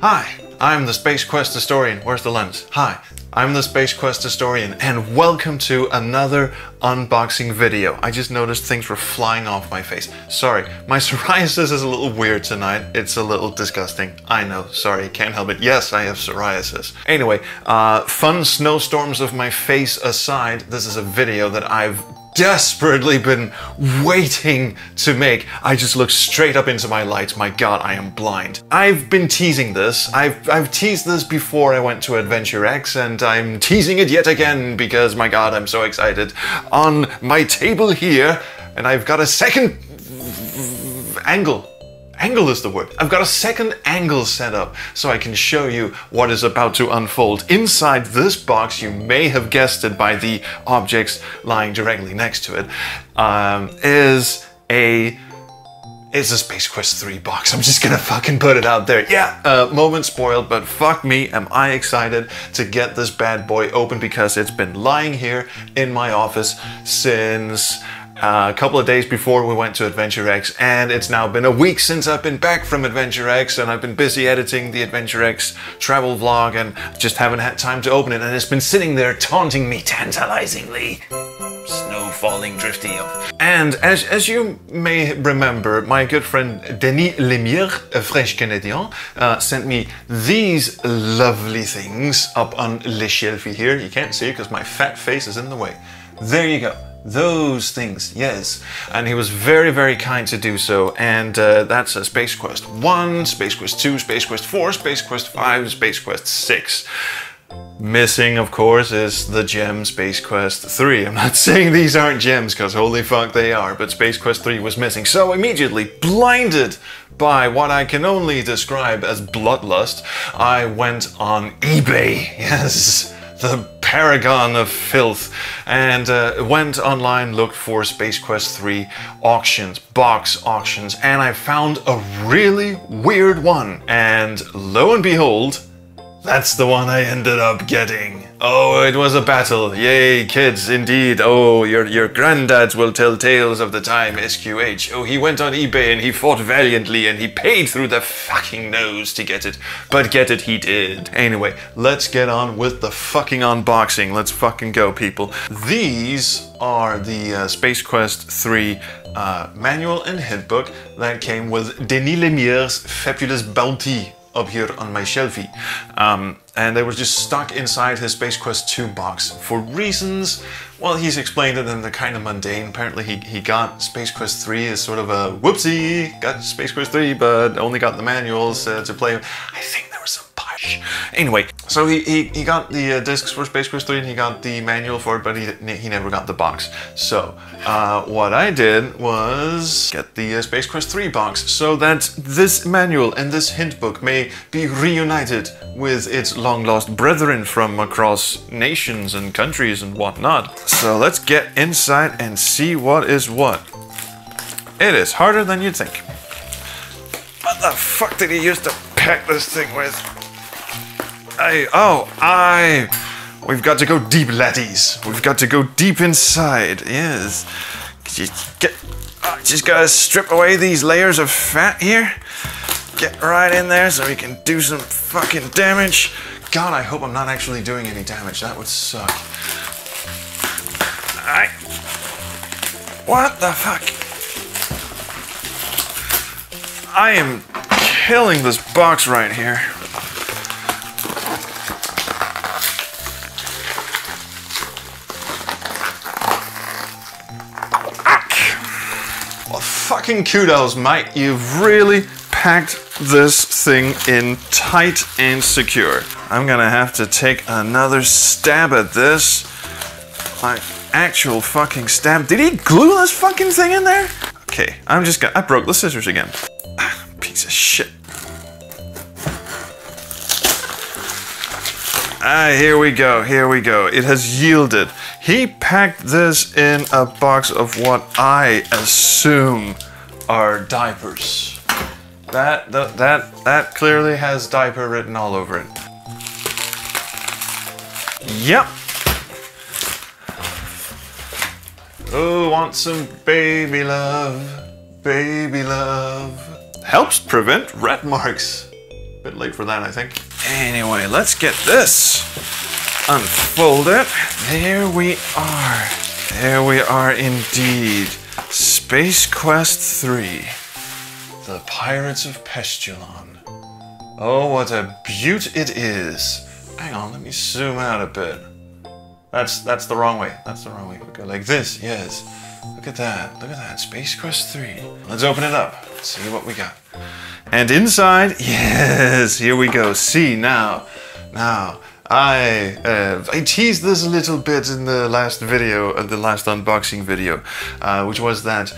Hi, I'm the Space Quest historian. Where's the lens? Hi, I'm the Space Quest historian, and welcome to another unboxing video. I just noticed things were flying off my face. Sorry, my psoriasis is a little weird tonight. It's a little disgusting. I know, sorry, can't help it. Yes, I have psoriasis. Anyway, fun snowstorms of my face aside, this is a video that I've desperately been waiting to make. I just look straight up into my lights. My God, I am blind. I've been teasing this. I've teased this before I went to Adventure X, and I'm teasing it yet again because, my God, I'm so excited. On my table here, and I've got a second angle. Angle is the word. I've got a second angle set up so I can show you what is about to unfold. Inside this box, you may have guessed it by the objects lying directly next to it, is a Space Quest 3 box. I'm just gonna fucking put it out there. Yeah, moment spoiled, but fuck me, am I excited to get this bad boy open because it's been lying here in my office since a couple of days before we went to Adventure X, and it's now been a week since I've been back from Adventure X, and I've been busy editing the Adventure X travel vlog and just haven't had time to open it, and it's been sitting there taunting me tantalizingly. Snow falling drifty off. And as you may remember, my good friend Denis Lemire, a French Canadian, sent me these lovely things up on Le Shelfie here. You can't see it because my fat face is in the way. There you go. Those things, yes. And he was very, very kind to do so. And that's a Space Quest 1, Space Quest 2, Space Quest 4, Space Quest 5, Space Quest 6. Missing, of course, is the gem Space Quest 3. I'm not saying these aren't gems, because holy fuck they are, but Space Quest 3 was missing. So immediately, blinded by what I can only describe as bloodlust, I went on eBay. Yes, the paragon of filth, and went online, looked for Space Quest 3 auctions, box auctions, and I found a really weird one. And lo and behold, that's the one I ended up getting. Oh, it was a battle. Yay, kids, indeed. Oh, your granddads will tell tales of the time, SQH. Oh, he went on eBay and he fought valiantly and he paid through the fucking nose to get it. But get it, he did. Anyway, let's get on with the fucking unboxing. Let's fucking go, people. These are the Space Quest 3 manual and hint book that came with Denis Lemire's fabulous bounty up here on my shelfie. And they were just stuck inside his Space Quest 2 box for reasons, well, he's explained it, and they're kind of mundane. Apparently he got Space Quest 3 as sort of a whoopsie, got Space Quest 3 but only got the manuals to play. I think there was some push. Anyway, so he got the discs for Space Quest 3 and he got the manual for it, but he never got the box. So what I did was get the Space Quest 3 box so that this manual and this hint book may be reunited with its long-lost brethren from across nations and countries and whatnot. So let's get inside and see what is what. It is harder than you'd think. What the fuck did he use to pack this thing with? We've got to go deep, laddies. We've got to go deep inside, yes. Just gotta strip away these layers of fat here. Get right in there so we can do some fucking damage. God, I hope I'm not actually doing any damage. That would suck. Alright. What the fuck? I am killing this box right here. Well, fucking kudos, mate. You've really packed this thing in tight and secure. I'm gonna have to take another stab at this. Like, actual fucking stab. Did he glue this fucking thing in there? Okay, I broke the scissors again. Piece of shit. Here we go, here we go. It has yielded. He packed this in a box of what I assume are diapers. That clearly has diaper written all over it. Yep. Oh, want some baby love, baby love. Helps prevent rat marks. Bit late for that, I think. Anyway, let's get this unfolded. There we are. There we are indeed. Space Quest 3. The Pirates of Pestulon. Oh, what a beaut it is. Hang on, let me zoom out a bit. That's the wrong way. That's the wrong way. We go like this, yes. Look at that. Look at that. Space Quest 3. Let's open it up. Let's see what we got. And inside, yes, here we go. See now. Now, I teased this a little bit in the last video, the last unboxing video, which was that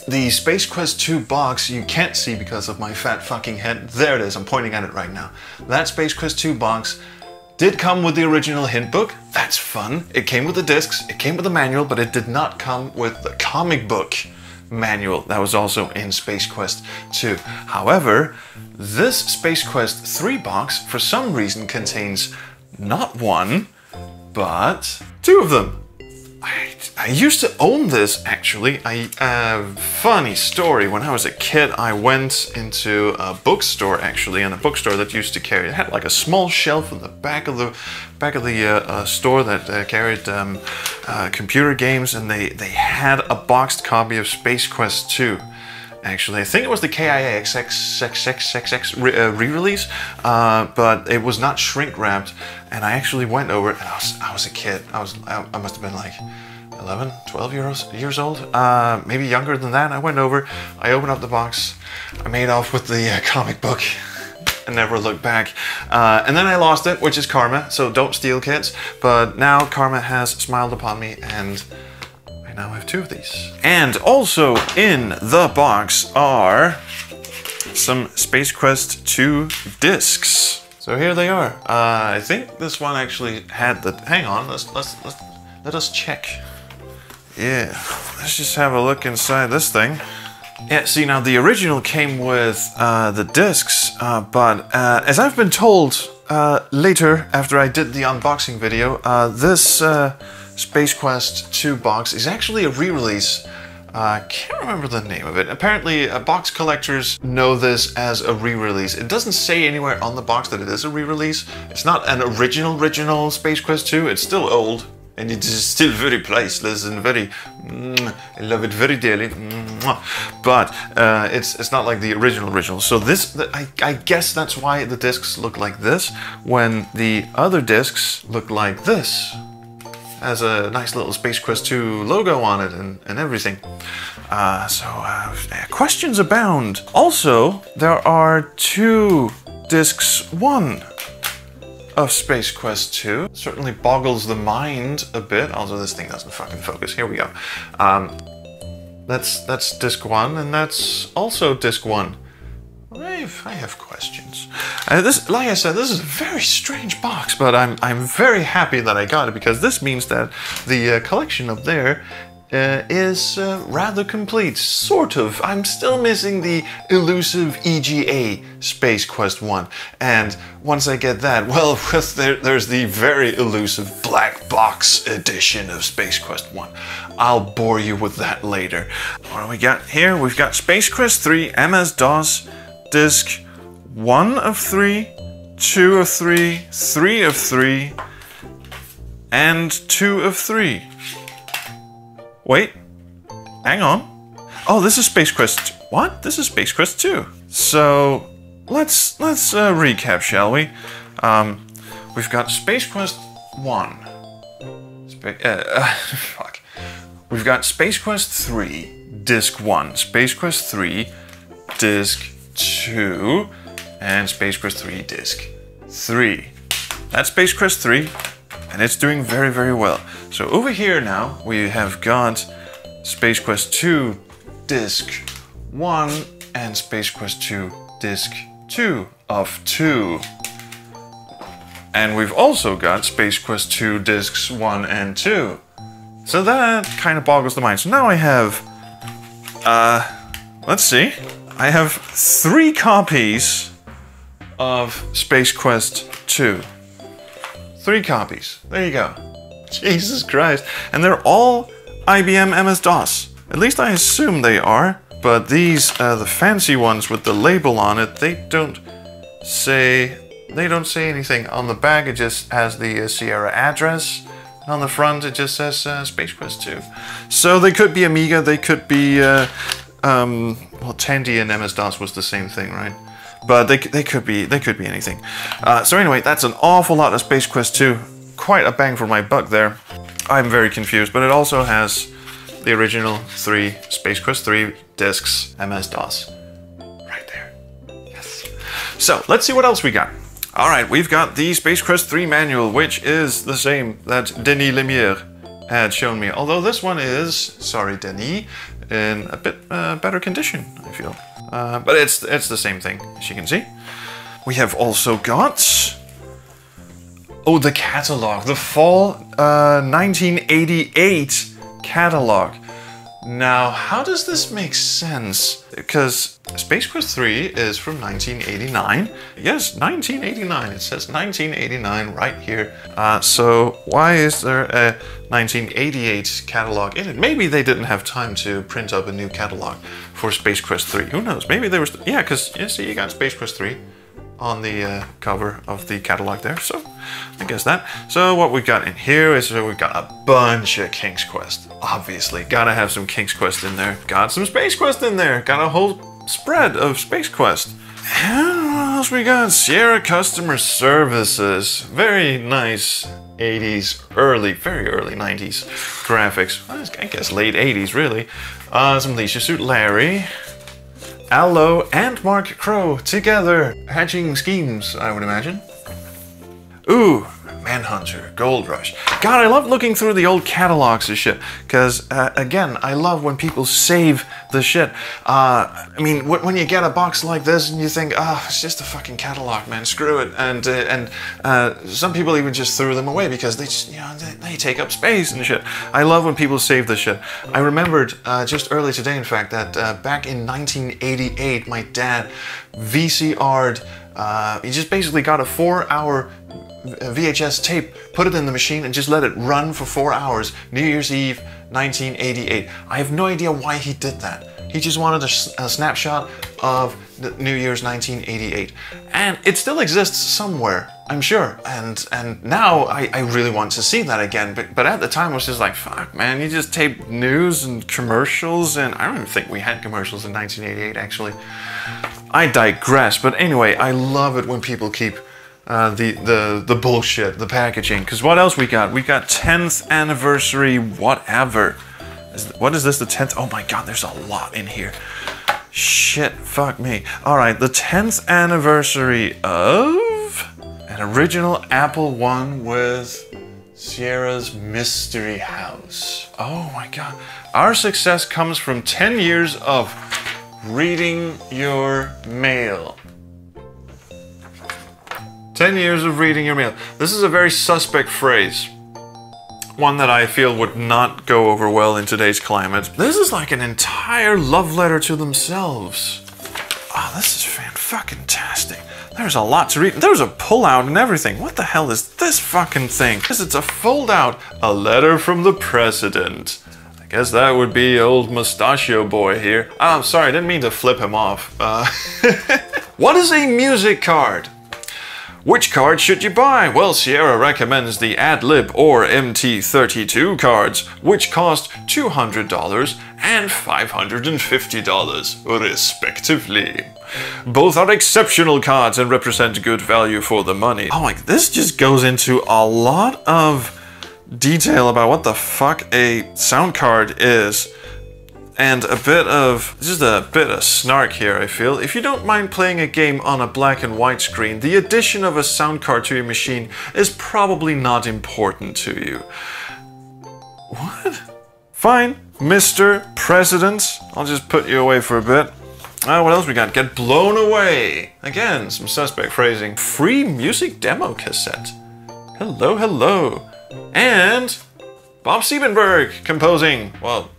the Space Quest 2 box you can't see because of my fat fucking head. There it is. I'm pointing at it right now. That Space Quest 2 box did come with the original hint book. That's fun. It came with the discs, it came with the manual, but it did not come with the comic book manual that was also in Space Quest 2. However, this Space Quest 3 box, for some reason, contains not one, but two of them. I used to own this, actually. Funny story, when I was a kid, I went into a bookstore, actually, and a bookstore that used to carry, it had like a small shelf in the back of the store that carried computer games, and they had a boxed copy of Space Quest 2. Actually, I think it was the KIXXXXX re-release, but it was not shrink wrapped, and I actually went over it, and I was a kid. I must have been like 11, 12 years old, maybe younger than that. I went over, I opened up the box, I made off with the comic book, and never looked back. And then I lost it, which is karma, so don't steal, kids. But now karma has smiled upon me, and I now have two of these. And also in the box are some Space Quest 2 discs. So here they are. I think this one actually had the, hang on, let us check. Yeah, let's just have a look inside this thing. Yeah, see, now the original came with the discs, but as I've been told later, after I did the unboxing video, this Space Quest 2 box is actually a re-release. I can't remember the name of it. Apparently, box collectors know this as a re-release. It doesn't say anywhere on the box that it is a re-release. It's not an original Space Quest 2. It's still old. And it is still very priceless and very, I love it very dearly. But it's not like the original. So this, I guess that's why the discs look like this, when the other discs look like this. Has a nice little Space Quest 2 logo on it and everything. Questions abound. Also, there are two discs 1 of Space Quest 2. Certainly boggles the mind a bit, although this thing doesn't fucking focus. Here we go. That's disc 1, and that's also disc 1. I have questions. This, like I said, this is a very strange box, but I'm very happy that I got it, because this means that the collection up there is rather complete, sort of. I'm still missing the elusive EGA Space Quest 1, and once I get that, well, there's the very elusive black box edition of Space Quest 1. I'll bore you with that later. What do we got here? We've got Space Quest 3 MS-DOS Disc 1 of 3, 2 of 3, 3 of 3, and 2 of 3. Wait, hang on. Oh, this is Space Quest. What? This is Space Quest 2. So let's recap, shall we? We've got Space Quest 1. Fuck. We've got Space Quest 3, Disc 1, Space Quest 3, Disc 2, and Space Quest 3, Disc 3. That's Space Quest 3, and it's doing very, very well. So over here now, we have got Space Quest 2, Disc 1, and Space Quest 2, Disc 2 of 2. And we've also got Space Quest 2, Discs 1 and 2. So that kind of boggles the mind. So now I have, let's see. I have 3 copies of Space Quest 2. 3 copies. There you go. Jesus Christ. And they're all IBM MS-DOS. At least I assume they are. But these, the fancy ones with the label on it, they don't say, they don't say anything. On the back it just has the Sierra address. And on the front it just says Space Quest 2. So they could be Amiga, they could be, well, Tandy and MS-DOS was the same thing, right? But they could be anything. So anyway, that's an awful lot of Space Quest 2. Quite a bang for my buck there. I'm very confused, but it also has the original 3 Space Quest 3 discs, MS-DOS. Right there. Yes. So let's see what else we got. All right, we've got the Space Quest 3 manual, which is the same that Denis Lemire had shown me. Although this one is, sorry Denis, in a bit better condition, I feel. But it's the same thing, as you can see. We have also got, oh, the catalog, the fall 1988 catalog. Now, how does this make sense? Because Space Quest 3 is from 1989. Yes, 1989. It says 1989 right here. So why is there a 1988 catalog in it? Maybe they didn't have time to print up a new catalog for Space Quest 3. Who knows? Maybe they were... Yeah, because you see, you got Space Quest 3 on the cover of the catalog there, so I guess that. So what we've got in here is we've got a bunch of King's Quest. Obviously, gotta have some King's Quest in there. Got some Space Quest in there. Got a whole spread of Space Quest. And what else we got? Sierra Customer Services. Very nice 80s, very early 90s graphics. Well, I guess late 80s, really. Some Leisure Suit Larry. Allo and Mark Crow together, hatching schemes, I would imagine. Ooh, Manhunter, Gold Rush. God, I love looking through the old catalogs of shit, because, again, I love when people save the shit. I mean, when you get a box like this and you think, oh, it's just a fucking catalog, man, screw it. And some people even just threw them away because they just, you know, they take up space and shit. I love when people save the shit. I remembered just early today, in fact, that back in 1988, my dad VCR'd, he just basically got a 4-hour VHS tape, put it in the machine and just let it run for 4 hours. New Year's Eve 1988. I have no idea why he did that. He just wanted a snapshot of the New Year's 1988. And it still exists somewhere, I'm sure. And now I really want to see that again. But at the time I was just like, fuck man, you just taped news and commercials, and I don't even think we had commercials in 1988 actually. I digress, but anyway, I love it when people keep the bullshit, the packaging. Because what else we got? We got 10th anniversary whatever. What is this, the 10th? Oh my god, there's a lot in here. Shit, fuck me. Alright, the 10th anniversary of an original Apple I with Sierra's Mystery House. Oh my god. Our success comes from 10 years of reading your mail. 10 years of reading your mail. This is a very suspect phrase. One that I feel would not go over well in today's climate. This is like an entire love letter to themselves. Oh, this is fan-fucking-tastic. There's a lot to read. There's a pull-out and everything. What the hell is this fucking thing? Because it's a fold-out. A letter from the president. I guess that would be old Mustachio Boy here. Oh, I'm sorry, I didn't mean to flip him off. What is a music card? Which card should you buy? Well, Sierra recommends the Ad-Lib or MT32 cards, which cost $200 and $550, respectively. Both are exceptional cards and represent good value for the money. Oh, like this just goes into a lot of detail about what the fuck a sound card is. And just a bit of snark here, I feel. If you don't mind playing a game on a black and white screen, the addition of a sound card to your machine is probably not important to you. What? Fine, Mr. President. I'll just put you away for a bit. What else we got? Get blown away. Again, some suspect phrasing. Free music demo cassette. Hello, hello. And Bob Siebenberg composing. Well,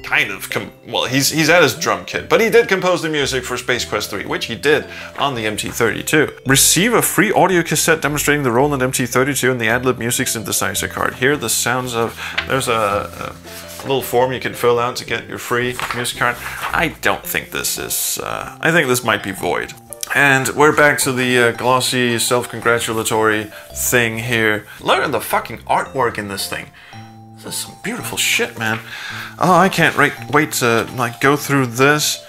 kind of, well, he's at his drum kit, but he did compose the music for Space Quest 3, which he did on the MT32. Receive a free audio cassette demonstrating the Roland MT32 and the Ad-Lib music synthesizer card. Here are the sounds of, there's a little form you can fill out to get your free music card. I don't think this is, I think this might be void. And we're back to the glossy, self-congratulatory thing here. Look at the fucking artwork in this thing. This is some beautiful shit, man. Oh, I can't wait to like go through this.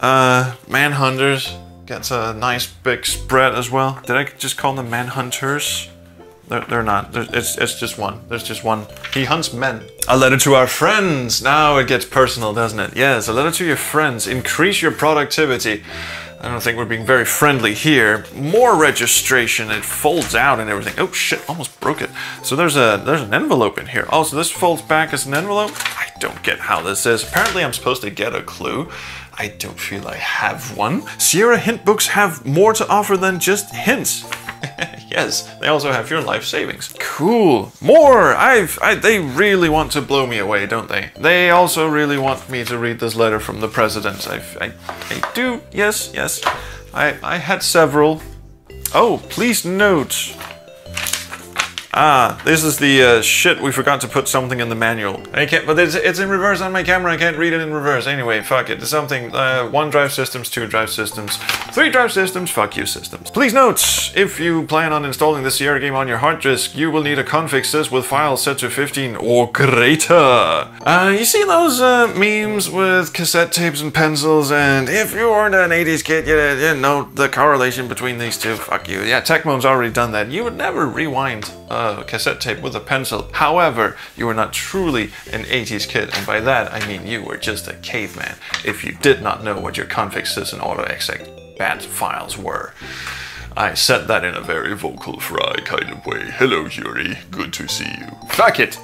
Manhunters gets a nice big spread as well. Did I just call them manhunters? They're not. It's just one. There's just one. He hunts men. A letter to our friends. Now it gets personal, doesn't it? Yes, a letter to your friends. Increase your productivity. I don't think we're being very friendly here. More registration. It folds out and everything. Oh shit! Almost broke it. So there's an envelope in here. Oh, so this folds back as an envelope. I don't get how this is. Apparently, I'm supposed to get a clue. I don't feel I have one. Sierra hint books have more to offer than just hints. Yes, they also have your life savings. Cool. More! They really want to blow me away, don't they? They also really want me to read this letter from the president. I do, yes. I had several. Oh, please note. Ah, this is the shit, we forgot to put something in the manual. I can't, but it's in reverse on my camera, I can't read it in reverse. Anyway, fuck it, it's something, 1 drive systems, 2 drive systems, 3 drive systems, fuck you systems. Please note, if you plan on installing the Sierra game on your hard disk, you will need a config sys with files set to 15 or greater. You see those memes with cassette tapes and pencils, and if you aren't an 80s kid, you know the correlation between these two, fuck you. Yeah, Tecmo's already done that. You would never rewind cassette tape with a pencil. However, you were not truly an 80s kid, and by that I mean you were just a caveman if you did not know what your config sys and autoexec bat files were. I said that in a very vocal fry kind of way. Hello Yuri, good to see you. Fuck it!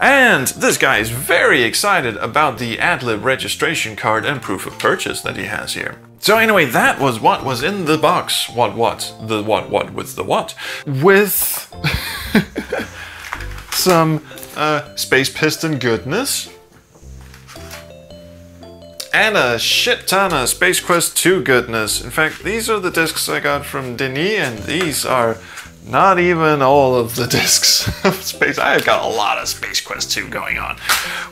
And this guy is very excited about the AdLib registration card and proof of purchase that he has here. So anyway, that was what was in the box. What with the what? With some Space Piston goodness. And a shit ton of Space Quest 2 goodness. In fact, these are the discs I got from Denis, and these are not even all of the discs of Space. I've got a lot of Space Quest 2 going on.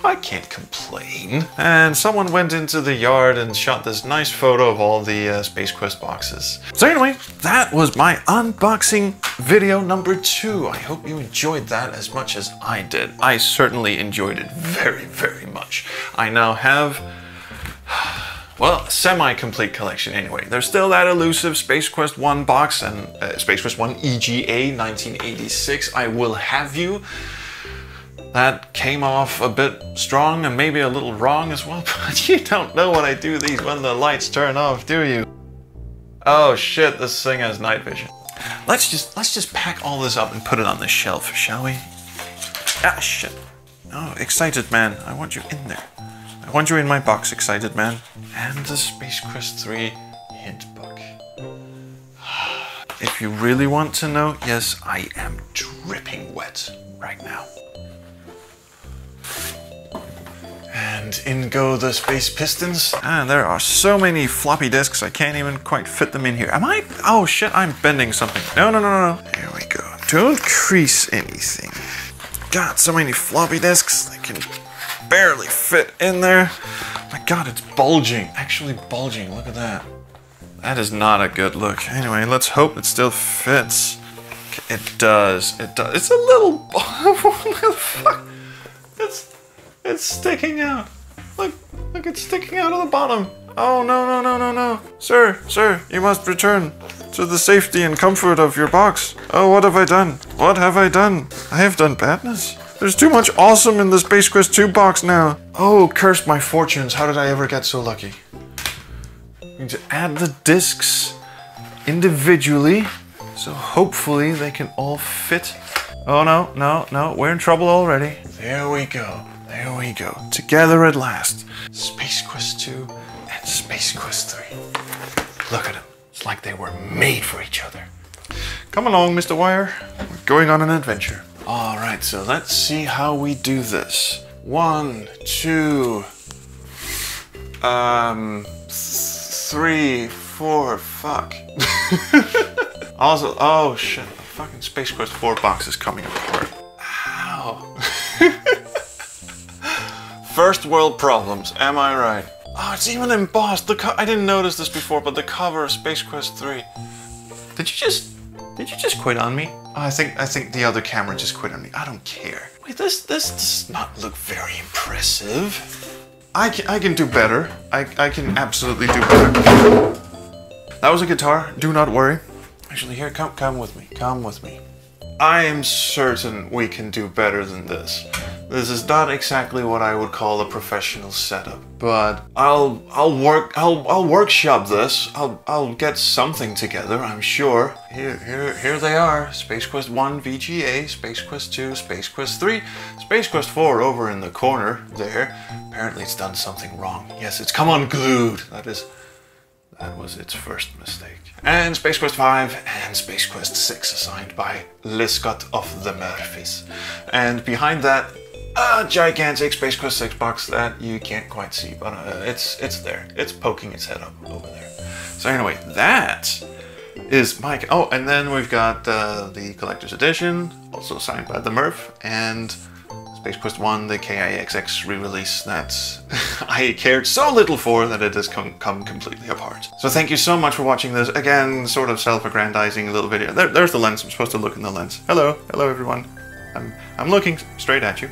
I can't complain. And someone went into the yard and shot this nice photo of all the Space Quest boxes. So anyway, that was my unboxing video number 2. I hope you enjoyed that as much as I did. I certainly enjoyed it very, very much. I now have, well, a semi-complete collection anyway. There's still that elusive Space Quest 1 box and Space Quest 1 EGA 1986, I Will Have You. That came off a bit strong and maybe a little wrong as well, but you don't know when I do these when the lights turn off, do you? Oh shit, this thing has night vision. Let's just pack all this up and put it on the shelf, shall we? Ah, shit. Oh, excited man, I want you in there. I want you in my box, excited man. And the Space Quest 3 hint book. If you really want to know, yes, I am dripping wet right now. And in go the Space Pistons. And there are so many floppy disks, I can't even quite fit them in here. Am I? Oh shit, I'm bending something. No. There we go. Don't crease anything. God, so many floppy disks. They can barely fit in there. My god, it's bulging. Actually bulging, look at that. That is not a good look. Anyway, let's hope it still fits. Okay, it does. It's a little... What the fuck? It's sticking out. Look, it's sticking out of the bottom. Oh, no. Sir, you must return to the safety and comfort of your box. Oh, what have I done? What have I done? I have done badness. There's too much awesome in the Space Quest 2 box now. Oh, curse my fortunes. How did I ever get so lucky? I need to add the discs individually, so hopefully they can all fit. Oh, no. We're in trouble already. There we go. Together at last. Space Quest 2 and Space Quest 3. Look at them. It's like they were made for each other. Come along, Mr. Wire. We're going on an adventure. Alright, so let's see how we do this. 1, 2, 3, 4, fuck. Also, oh shit, the fucking Space Quest 4 box is coming apart. Ow. First world problems, am I right? Oh, it's even embossed. I didn't notice this before, but the cover of Space Quest 3. Did you just quit on me? Oh, I think the other camera just quit on me. I don't care. Wait, this does not look very impressive. I can do better. I can absolutely do better. That was a guitar. Do not worry. Actually, here, come with me. Come with me. I am certain we can do better than this. This is not exactly what I would call a professional setup, but I'll workshop this. I'll get something together, I'm sure. Here they are. Space Quest 1 VGA, Space Quest 2, Space Quest 3, Space Quest 4 over in the corner there. Apparently it's done something wrong. Yes, it's come unglued. That was its first mistake. And Space Quest 5 and Space Quest 6 assigned by Liscott of the Murphys. And behind that, a gigantic Space Quest 6 box that you can't quite see, but it's there. It's poking its head up over there. So anyway, that is Mike. Oh, and then we've got the Collector's Edition, also signed by the Murph, and Space Quest 1, the KIXX re-release that I cared so little for that it has come completely apart. So thank you so much for watching this. Again, sort of self-aggrandizing little video. There's the lens. I'm supposed to look in the lens. Hello everyone. I'm looking straight at you.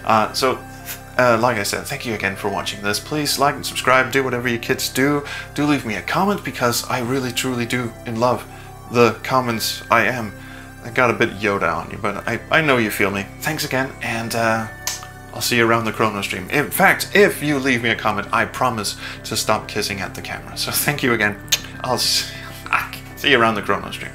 Like I said, thank you again for watching this. Please like and subscribe. Do whatever you kids do. Do leave me a comment because I really truly do love the comments. I got a bit Yoda on you, but I know you feel me. Thanks again, and I'll see you around the Chrono Stream. In fact, if you leave me a comment, I promise to stop kissing at the camera. So thank you again. I'll see you around the Chrono Stream.